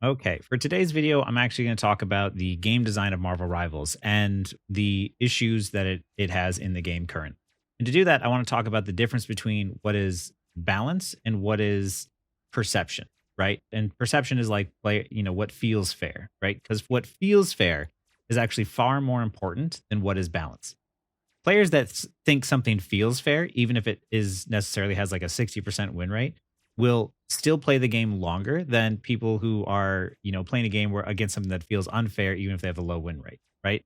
Okay, for today's video, I'm actually going to talk about the game design of Marvel Rivals and the issues that it has in the game current. And to do that, I want to talk about the difference between what is balance and what is perception, right? And perception is like play, what feels fair, right? Because what feels fair is actually far more important than what is balance. Players that think something feels fair, even if it is necessarily has like a 60% win rate, will still play the game longer than people who are, playing a game where against something that feels unfair, even if they have a low win rate, right?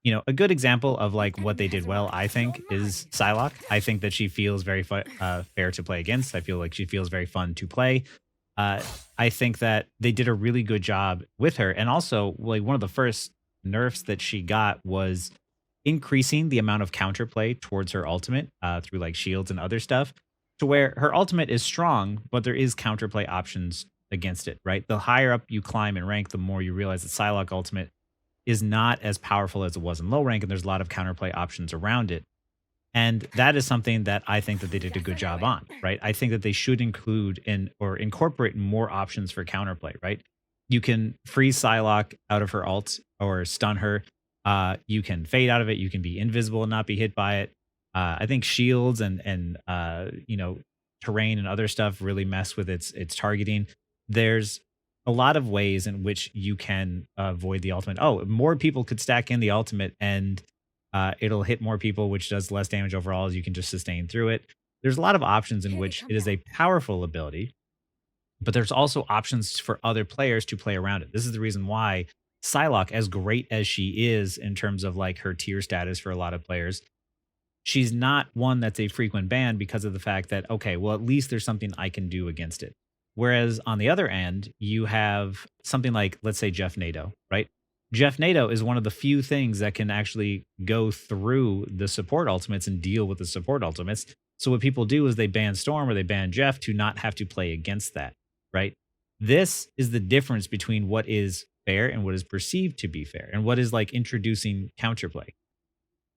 A good example of like what they did well, I think, is Psylock. I think that she feels very fair to play against. I feel like she feels very fun to play. Uh, I think that they did a really good job with her, and also like one of the first nerfs that she got was increasing the amount of counterplay towards her ultimate through like shields and other stuff to where her ultimate is strong, but there is counterplay options against it, right? The higher up you climb in rank, the more you realize that Psylocke ultimate is not as powerful as it was in low rank, and there's a lot of counterplay options around it. And that is something that I think that they did a good job on, right? I think that they should include in or incorporate more options for counterplay, right? You can freeze Psylocke out of her ult or stun her. You can fade out of it. You can be invisible and not be hit by it. I think shields and terrain and other stuff really mess with its targeting. There's a lot of ways in which you can avoid the ultimate. Oh, more people could stack in the ultimate and it'll hit more people, which does less damage overall as you can just sustain through it. There's a lot of options in which it is a powerful ability, but there's also options for other players to play around it. This is the reason why Psylocke, as great as she is in terms of like her tier status for a lot of players, she's not one that's a frequent ban because of the fact that, okay, well, at least there's something I can do against it. Whereas on the other end, you have something like, let's say, Jeff Nato, right? Jeff Nato is one of the few things that can actually go through the support ultimates and deal with the support ultimates. So what people do is they ban Storm or they ban Jeff to not have to play against that, right? This is the difference between what is fair and what is perceived to be fair and what is like introducing counterplay.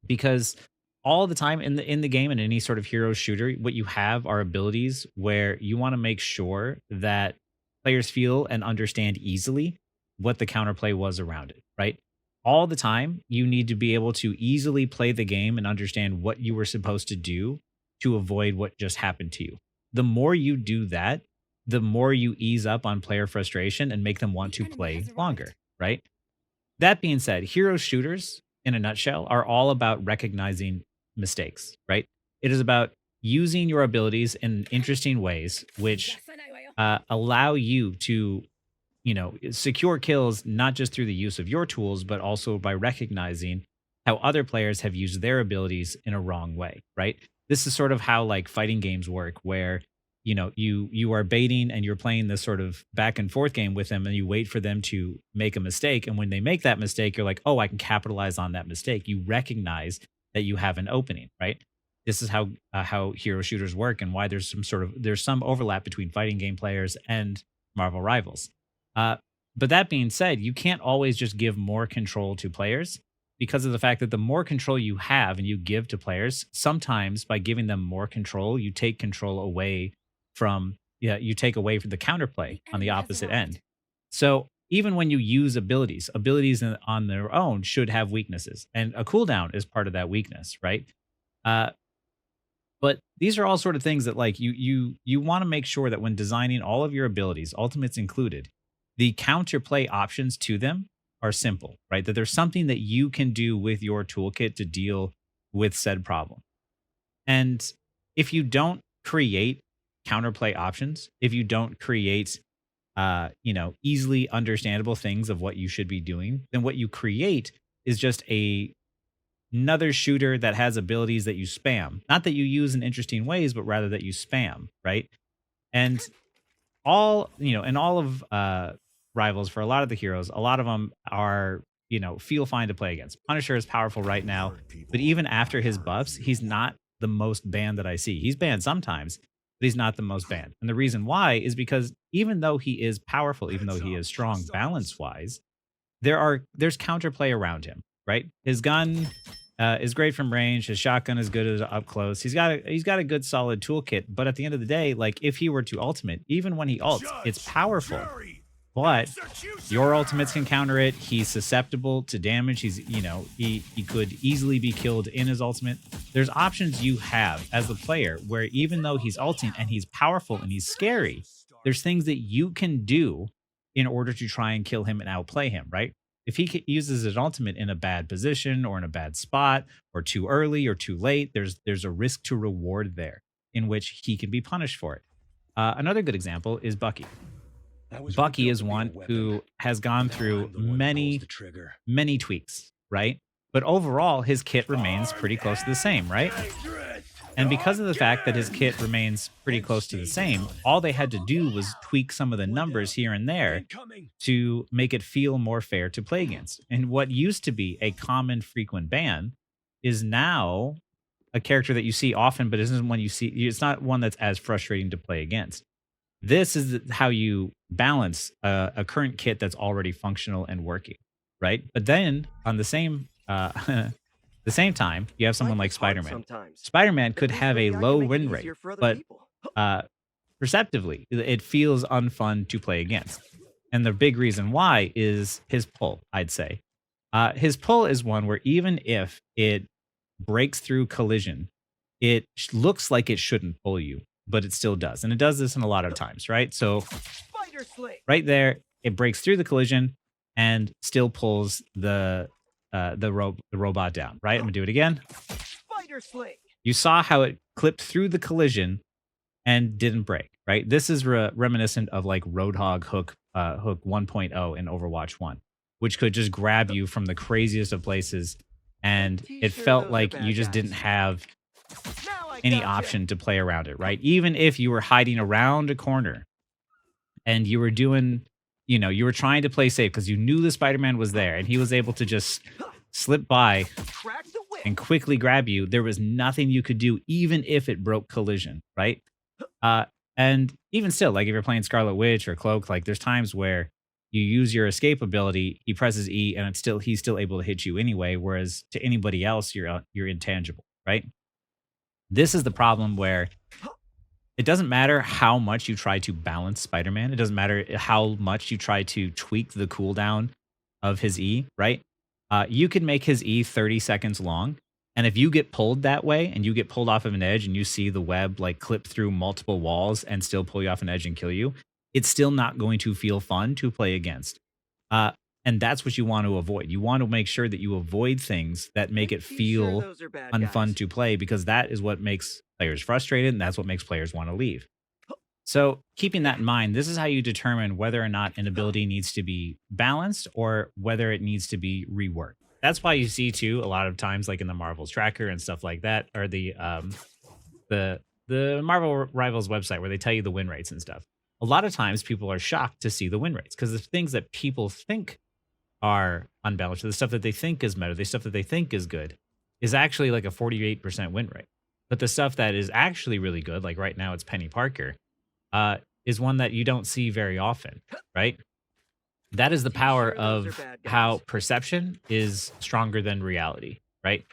Because all the time in the game in any sort of hero shooter, what you have are abilities where you want to make sure that players feel and understand easily what the counterplay was around it, right? All the time, you need to be able to easily play the game and understand what you were supposed to do to avoid what just happened to you. The more you do that, the more you ease up on player frustration and make them want to play longer, right? That being said, hero shooters in a nutshell are all about recognizing mistakes, right? It is about using your abilities in interesting ways, which allow you to, secure kills, not just through the use of your tools, but also by recognizing how other players have used their abilities in a wrong way, right? This is sort of how like fighting games work, where you are baiting and you're playing this sort of back and forth game with them and you wait for them to make a mistake, and when they make that mistake you're like, oh, I can capitalize on that mistake. You recognize that you have an opening, right? This is how hero shooters work, and why there's some overlap between fighting game players and Marvel Rivals. uh, but that being said, you can't always just give more control to players, because of the fact that the more control you have and you give to players, sometimes by giving them more control you take control away from, yeah, you take away from the counterplay on the opposite end. So even when you use abilities on their own should have weaknesses, and a cooldown is part of that weakness, right? Uh, but these are all sort of things that like you want to make sure that when designing all of your abilities, ultimates included, the counterplay options to them are simple, right? That there's something that you can do with your toolkit to deal with said problem. And if you don't create counterplay options, if you don't create easily understandable things of what you should be doing, then what you create is just another shooter that has abilities that you spam. Not that you use in interesting ways, but rather that you spam, right? And in all of rivals, for a lot of the heroes, a lot of them are, feel fine to play against. Punisher is powerful right now, but even after his buffs, he's not the most banned that I see. He's banned sometimes, but he's not the most banned. And the reason why is because even though he is powerful, even though he is strong balance wise, there's counterplay around him, right? His gun is great from range. His shotgun is good as up close. He's got a good solid toolkit. But at the end of the day, like if he were to ultimate, even when he ults, it's powerful. but your ultimates can counter it. He's susceptible to damage. He could easily be killed in his ultimate. There's options you have as the player where even though he's ulting and he's powerful and he's scary, there's things that you can do in order to try and kill him and outplay him, right? If uses his ultimate in a bad position or in a bad spot or too early or too late, there's a risk to reward there in which he can be punished for it. Another good example is Bucky. Bucky is one who has gone through many tweaks, right? But overall, his kit remains pretty close to the same, right? And because of the fact that his kit remains pretty close to the same, all they had to do was tweak some of the numbers here and there to make it feel more fair to play against. And what used to be a common frequent ban is now a character that you see often, but isn't one you see. It's not one that's as frustrating to play against. This is how you balance a current kit that's already functional and working, right? But then on the same the same time, you have someone like Spider-Man. Spider-Man could have a low win rate, but perceptively, it feels unfun to play against. And the big reason why is his pull, I'd say. His pull is one where even if it breaks through collision, it looks like it shouldn't pull you, but it still does. And it does this in a lot of times, right? So right there, it breaks through the collision and still pulls the robot down, right? I'm gonna do it again. You saw how it clipped through the collision and didn't break, right? This is reminiscent of like Roadhog hook 1.0 in Overwatch 1, which could just grab you from the craziest of places, and it felt like you just didn't have any option to play around it, right? Even if you were hiding around a corner and you were doing, you were trying to play safe because you knew the Spider-Man was there and he was able to just slip by and quickly grab you, there was nothing you could do, even if it broke collision, right? And even still, like if you're playing Scarlet Witch or Cloak, like there's times where you use your escape ability, he presses E, and he's still able to hit you anyway. Whereas to anybody else, you're intangible, right? This is the problem where it doesn't matter how much you try to balance Spider-Man. It doesn't matter how much you try to tweak the cooldown of his E, right? You can make his E 30 seconds long. And if you get pulled that way and you get pulled off of an edge and you see the web like clip through multiple walls and still pull you off an edge and kill you, it's still not going to feel fun to play against. And that's what you want to avoid. You want to make sure that you avoid things that make it feel unfun to play, because that is what makes players frustrated and that's what makes players want to leave. So keeping that in mind, this is how you determine whether or not an ability needs to be balanced or whether it needs to be reworked. That's why you see too a lot of times, like in the Marvel's tracker and stuff like that, or the Marvel Rivals website where they tell you the win rates and stuff. A lot of times people are shocked to see the win rates because the things that people think are unbalanced, the stuff that they think is meta, the stuff that they think is good, is actually like a 48% win rate. But the stuff that is actually really good, like right now it's Penny Parker, is one that you don't see very often, right? That is the power of how perception is stronger than reality, right?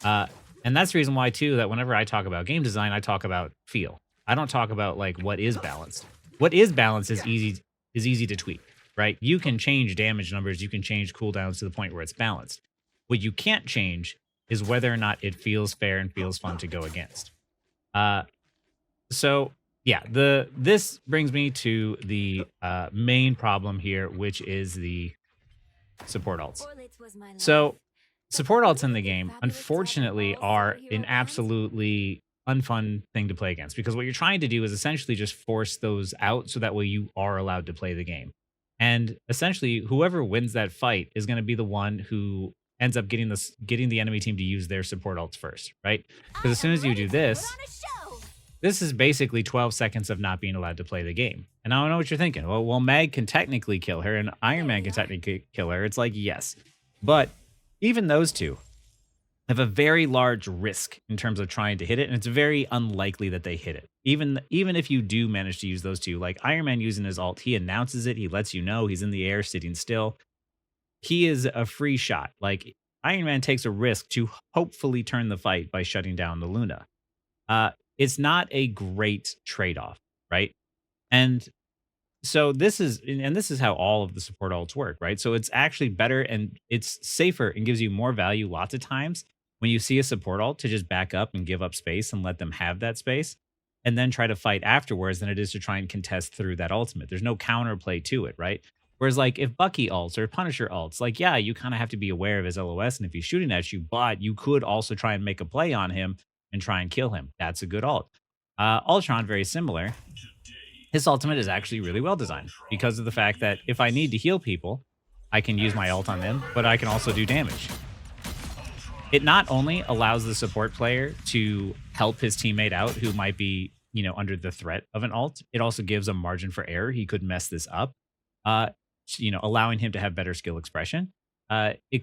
And that's the reason why, too, that whenever I talk about game design, I talk about feel. I don't talk about like what is balanced. What is balanced is easy to tweak, right? You can change damage numbers, you can change cooldowns to the point where it's balanced. What you can't change is whether or not it feels fair and feels fun to go against. So yeah, this brings me to the main problem here, which is the support alts. So support alts in the game, unfortunately, are an absolutely unfun thing to play against, because what you're trying to do is essentially just force those out so that way you are allowed to play the game. And essentially, whoever wins that fight is going to be the one who ends up getting the enemy team to use their support alts first, right? Because as soon as you do this, this is basically 12 seconds of not being allowed to play the game. And I don't know what you're thinking. Well, Meg can technically kill her and Iron Man can technically kill her. It's like, yes. But even those two have a very large risk in terms of trying to hit it, and it's very unlikely that they hit it. Even if you do manage to use those two, like Iron Man using his ult, he announces it, he lets you know he's in the air sitting still. He is a free shot. Like Iron Man takes a risk to hopefully turn the fight by shutting down the Luna. It's not a great trade-off, right? And So this is how all of the support alts work, right? So it's actually better and it's safer and gives you more value lots of times when you see a support alt to just back up and give up space and let them have that space and then try to fight afterwards than it is to try and contest through that ultimate. There's no counterplay to it, right? Whereas like if Bucky ults or Punisher ults, like yeah, you kind of have to be aware of his LOS and if he's shooting at you, but you could also try and make a play on him and try and kill him. That's a good alt. Ultron, very similar. His ultimate is actually really well designed because of the fact that if I need to heal people, I can use my ult on them, but I can also do damage. It not only allows the support player to help his teammate out who might be, under the threat of an ult, it also gives a margin for error. He could mess this up, uh, allowing him to have better skill expression. It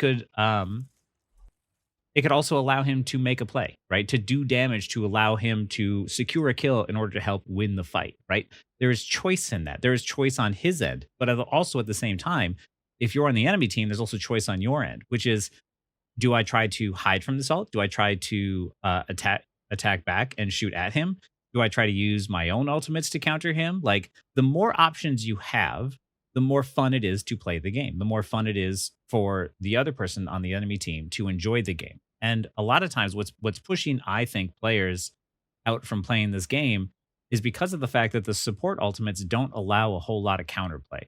could also allow him to make a play, right? To do damage, to allow him to secure a kill in order to help win the fight, right? There is choice in that. There is choice on his end, but also at the same time, if you're on the enemy team, there's also choice on your end, which is, do I try to hide from this ult? Do I try to attack back and shoot at him? Do I try to use my own ultimates to counter him? Like the more options you have, the more fun it is to play the game. The more fun it is for the other person on the enemy team to enjoy the game. And a lot of times what's pushing, I think, players out from playing this game is because of the fact that the support ultimates don't allow a whole lot of counterplay.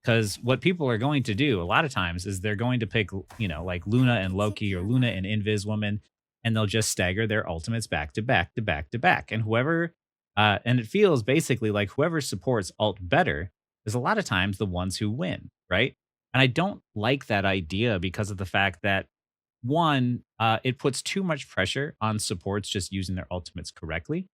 Because what people are going to do a lot of times is they're going to pick, like Luna and Loki or Luna and Invis Woman, and they'll just stagger their ultimates back to back to back to back. And and it feels basically like whoever supports alt better is a lot of times the ones who win, right? And I don't like that idea because of the fact that one, it puts too much pressure on supports just using their ultimates correctly.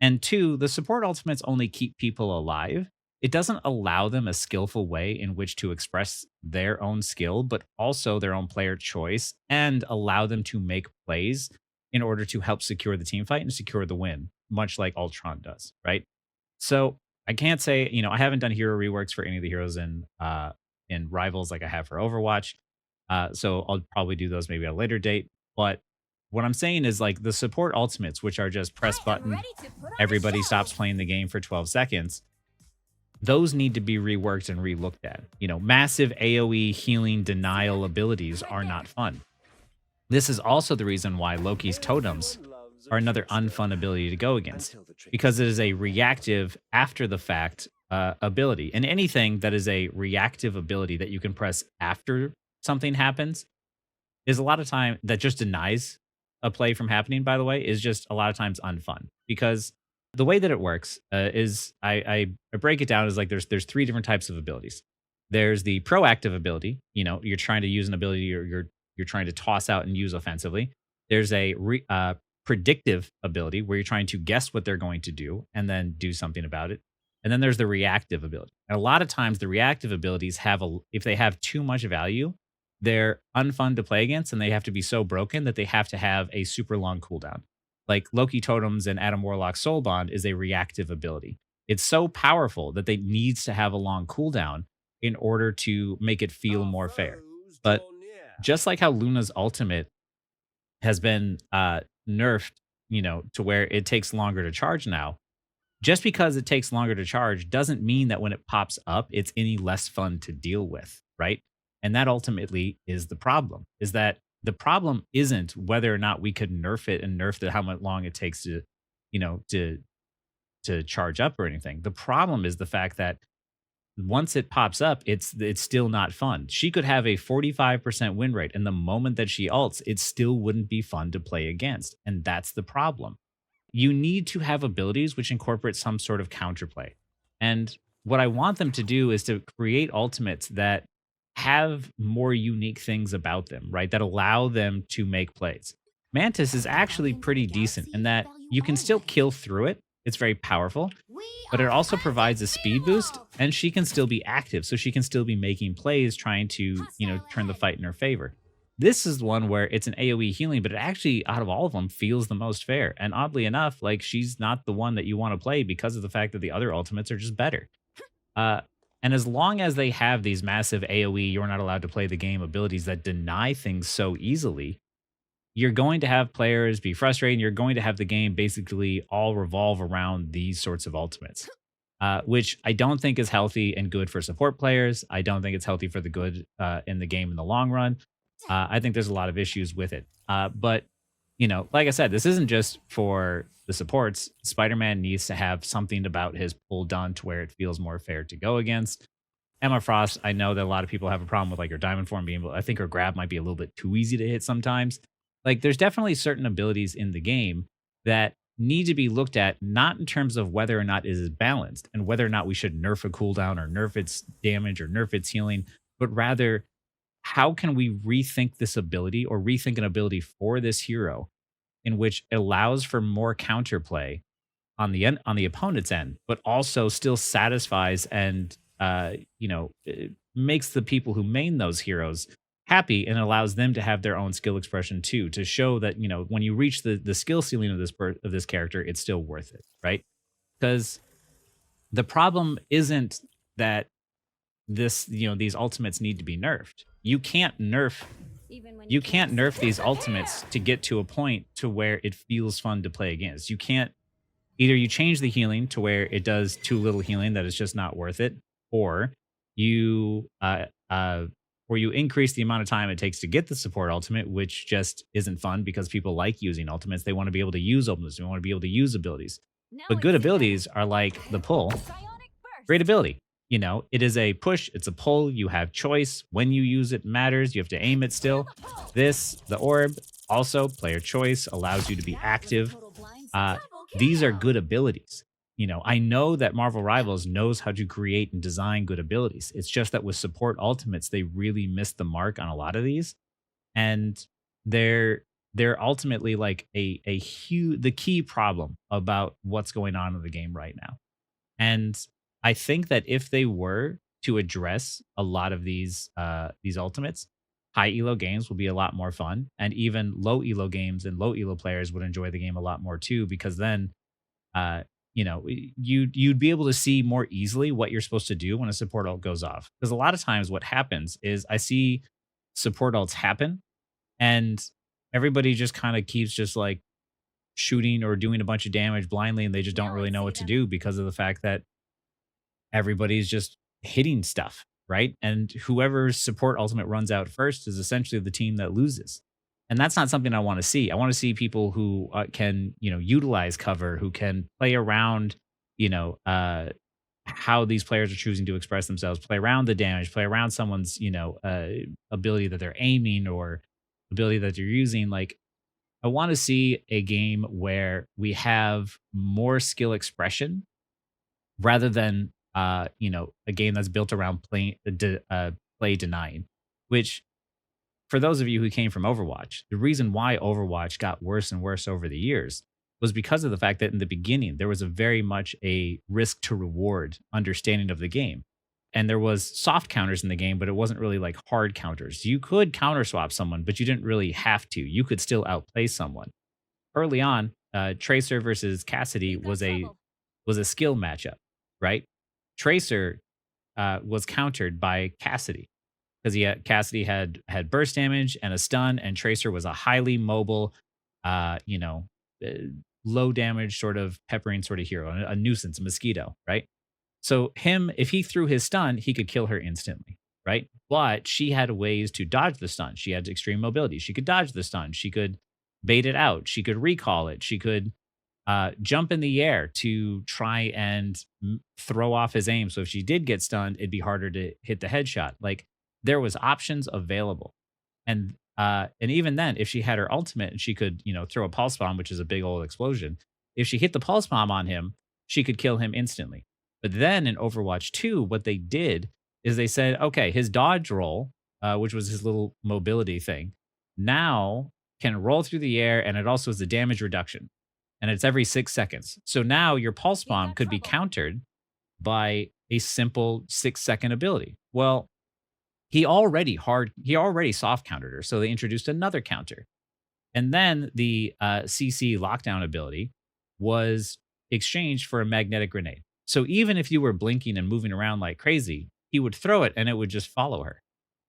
And two, the support ultimates only keep people alive. It doesn't allow them a skillful way in which to express their own skill, but also their own player choice and allow them to make plays in order to help secure the team fight and secure the win, much like Ultron does, right? So I can't say, I haven't done hero reworks for any of the heroes in Rivals like I have for Overwatch. So I'll probably do those maybe at a later date. But what I'm saying is like the support ultimates, which are just press button, everybody stops playing the game for 12 seconds. Those need to be reworked and relooked at. Massive AoE healing denial abilities are not fun. This is also the reason why Loki's totems are another unfun ability to go against because it is a reactive after the fact ability. And anything that is a reactive ability that you can press after something happens is a lot of time that just denies a play from happening, by the way, is just a lot of times unfun because the way that it works is I break it down as like there's three different types of abilities. There's the proactive ability, you're trying to use an ability you're trying to toss out and use offensively. There's a predictive ability where you're trying to guess what they're going to do and then do something about it. And then there's the reactive ability. And a lot of times the reactive abilities if they have too much value, they're unfun to play against and they have to be so broken that they have to have a super long cooldown. Like Loki Totems and Adam Warlock's Soul Bond is a reactive ability. It's so powerful that they needs to have a long cooldown in order to make it feel more fair. But just like how Luna's ultimate has been nerfed, to where it takes longer to charge now, just because it takes longer to charge doesn't mean that when it pops up, it's any less fun to deal with, right? And that ultimately is the problem, is that the problem isn't whether or not we could nerf it and nerf how much long it takes to, you know, to charge up or anything. The problem is the fact that once it pops up, it's still not fun. She could have a 45% win rate, and the moment that she ults, it still wouldn't be fun to play against. And that's the problem. You need to have abilities which incorporate some sort of counterplay. And what I want them to do is to create ultimates that have more unique things about them, right? That allow them to make plays. Mantis is actually pretty decent in that you can still kill through it. It's very powerful, but it also provides a speed boost, and she can still be active. So she can still be making plays, trying to, turn the fight in her favor. This is one where it's an AoE healing, but it actually, out of all of them, feels the most fair. And oddly enough, like, she's not the one that you want to play because of the fact that the other ultimates are just better. And as long as they have these massive AoE, you're not allowed to play the game abilities that deny things so easily, you're going to have players be frustrated. You're going to have the game basically all revolve around these sorts of ultimates. which I don't think is healthy and good for support players. I don't think it's healthy for the good in the game in the long run. I think there's a lot of issues with it. But like I said, this isn't just for the supports. Spider-Man needs to have something about his pull done to where it feels more fair to go against. Emma Frost, I know that a lot of people have a problem with like her diamond form being able. I think her grab might be a little bit too easy to hit sometimes. Like there's definitely certain abilities in the game that need to be looked at, not in terms of whether or not it is balanced and whether or not we should nerf a cooldown or nerf its damage or nerf its healing, but rather how can we rethink this ability or rethink an ability for this hero in which allows for more counterplay on the opponent's end, but also still satisfies and makes the people who main those heroes happy and allows them to have their own skill expression too, to show that when you reach the skill ceiling of of this character, it's still worth it, right? Because the problem isn't that these ultimates need to be nerfed. You can't nerf these ultimates to get to a point to where it feels fun to play against. You can't. Either you change the healing to where it does too little healing that it's just not worth it, or you you increase the amount of time it takes to get the support ultimate, which just isn't fun because people like using ultimates. They want to be able to use ultimates. They want to be able to use abilities. But good abilities are like the pull. Great ability. It is a push, it's a pull. You have choice. When you use it matters. You have to aim it still. The orb, also player choice, allows you to be active. These are good abilities. I know that Marvel Rivals knows how to create and design good abilities. It's just that with support ultimates, they really missed the mark on a lot of these. And they're ultimately like a huge the key problem about what's going on in the game right now. And I think that if they were to address a lot of these ultimates, high elo games will be a lot more fun, and even low elo games and low elo players would enjoy the game a lot more too. Because then, you'd be able to see more easily what you're supposed to do when a support ult goes off. Because a lot of times, what happens is I see support ults happen, and everybody just kind of keeps just like shooting or doing a bunch of damage blindly, and they just don't really know what to do because of the fact that everybody's just hitting stuff, right? And whoever's support ultimate runs out first is essentially the team that loses. And that's not something I want to see. I want to see people who can, utilize cover, who can play around, you know, uh, how these players are choosing to express themselves, play around the damage, play around someone's, ability that they're aiming or ability that they're using. Like, I want to see a game where we have more skill expression rather than a game that's built around play denying. Which, for those of you who came from Overwatch, the reason why Overwatch got worse and worse over the years was because of the fact that in the beginning there was a very much a risk to reward understanding of the game. And there was soft counters in the game, but it wasn't really like hard counters. You could counter swap someone, but you didn't really have to. You could still outplay someone. Early on, Tracer versus Cassidy was a skill matchup, right? Tracer was countered by Cassidy because Cassidy had burst damage and a stun, and Tracer was a highly mobile, uh, you know, uh, low damage sort of peppering sort of hero, a nuisance, a mosquito, right? So him, if he threw his stun, he could kill her instantly, right? But she had ways to dodge the stun. She had extreme mobility. She could dodge the stun. She could bait it out. She could recall it. She could jump in the air to try and throw off his aim. So if she did get stunned, it'd be harder to hit the headshot. Like there was options available, and even then, if she had her ultimate and she could throw a pulse bomb, which is a big old explosion. If she hit the pulse bomb on him, she could kill him instantly. But then in Overwatch 2, what they did is they said, okay, his dodge roll, which was his little mobility thing, now can roll through the air, and it also is a damage reduction, and it's every 6 seconds. So now your pulse bomb could be countered by a simple 6 second ability. Well, he already soft countered her, so they introduced another counter. And then the CC lockdown ability was exchanged for a magnetic grenade. So even if you were blinking and moving around like crazy, he would throw it and it would just follow her.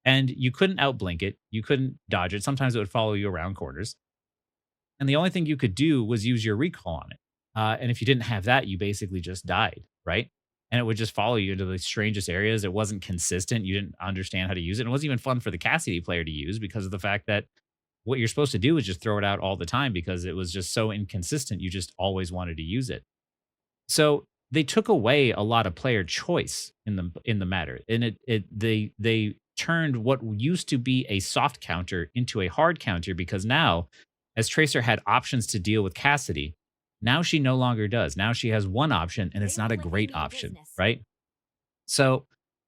And you couldn't outblink it. You couldn't dodge it. Sometimes it would follow you around corners. And the only thing you could do was use your recall on it. And if you didn't have that, you basically just died, right? and it would just follow you into the strangest areas. It wasn't consistent. You didn't understand how to use it. It wasn't even fun for the Cassidy player to use because of the fact that what you're supposed to do is just throw it out all the time because it was just so inconsistent. You just always wanted to use it. So they took away a lot of player choice in the matter, and they turned what used to be a soft counter into a hard counter because now, as Tracer had options to deal with Cassidy, now she no longer does. Now she has one option, and They it's not a look like they great mean option, business. right? So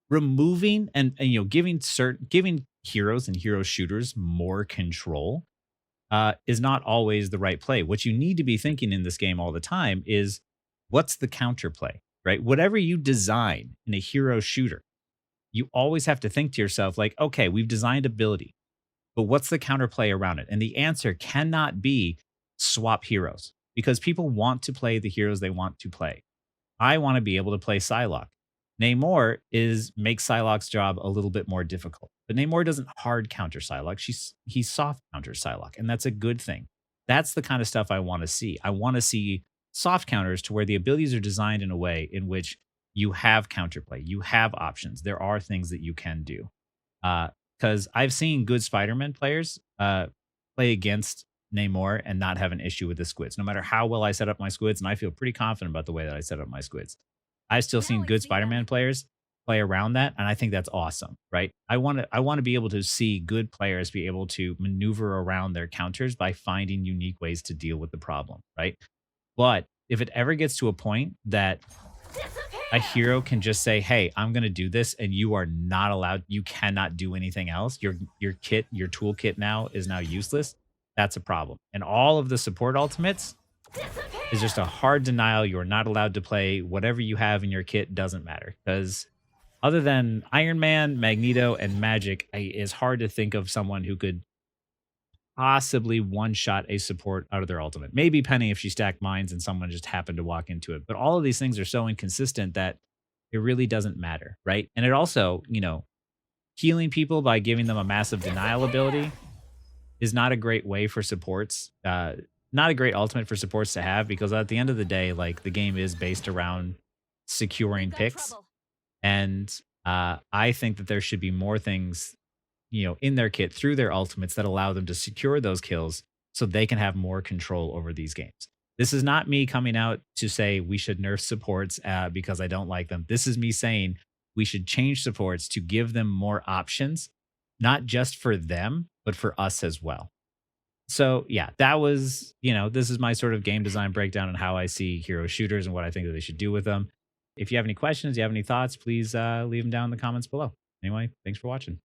removing and giving heroes and hero shooters more control is not always the right play. What you need to be thinking in this game all the time is what's the counterplay, right? Whatever you design in a hero shooter, you always have to think to yourself, like, okay, we've designed ability, but what's the counterplay around it? And the answer cannot be swap heroes because people want to play the heroes they want to play. I want to be able to play Psylock. Namor is makes Psylock's job a little bit more difficult. But Namor doesn't hard counter Psylocke. He soft counters Psylocke, and that's a good thing. That's the kind of stuff I want to see. I want to see soft counters to where the abilities are designed in a way in which you have counterplay, you have options. There are things that you can do. Because I've seen good Spider-Man players play against Namor and not have an issue with the squids, no matter how well I set up my squids. And I feel pretty confident about the way that I set up my squids. I've still Now seen I good see Spider-Man them. players play around that, and I think that's awesome, right? I want to be able to see good players be able to maneuver around their counters by finding unique ways to deal with the problem, right? But if it ever gets to a point that a Disappear! hero can just say, "Hey, I'm going to do this," and you are not allowed, you cannot do anything else. Your kit, your toolkit now is now useless. That's a problem. And all of the support ultimates is just a Disappear! hard denial. You are not allowed to play whatever you have in your kit. Doesn't matter because other than Iron Man, Magneto, and Magic, it's hard to think of someone who could possibly one shot a support out of their ultimate. Maybe Penny if she stacked mines and someone just happened to walk into it. But all of these things are so inconsistent that it really doesn't matter, right? And it also, healing people by giving them a massive denial Disappear! ability is not a great way for supports. Not a great ultimate for supports to have because at the end of the day, like the game is based around We've securing got picks, trouble. and I think that there should be more things, in their kit through their ultimates that allow them to secure those kills so they can have more control over these games. This is not me coming out to say we should nerf supports because I don't like them. This is me saying we should change supports to give them more options, not just for them, but for us as well. So yeah, that was, this is my sort of game design breakdown on how I see hero shooters and what I think that they should do with them. If you have any questions, you have any thoughts, please leave them down in the comments below. Anyway, thanks for watching.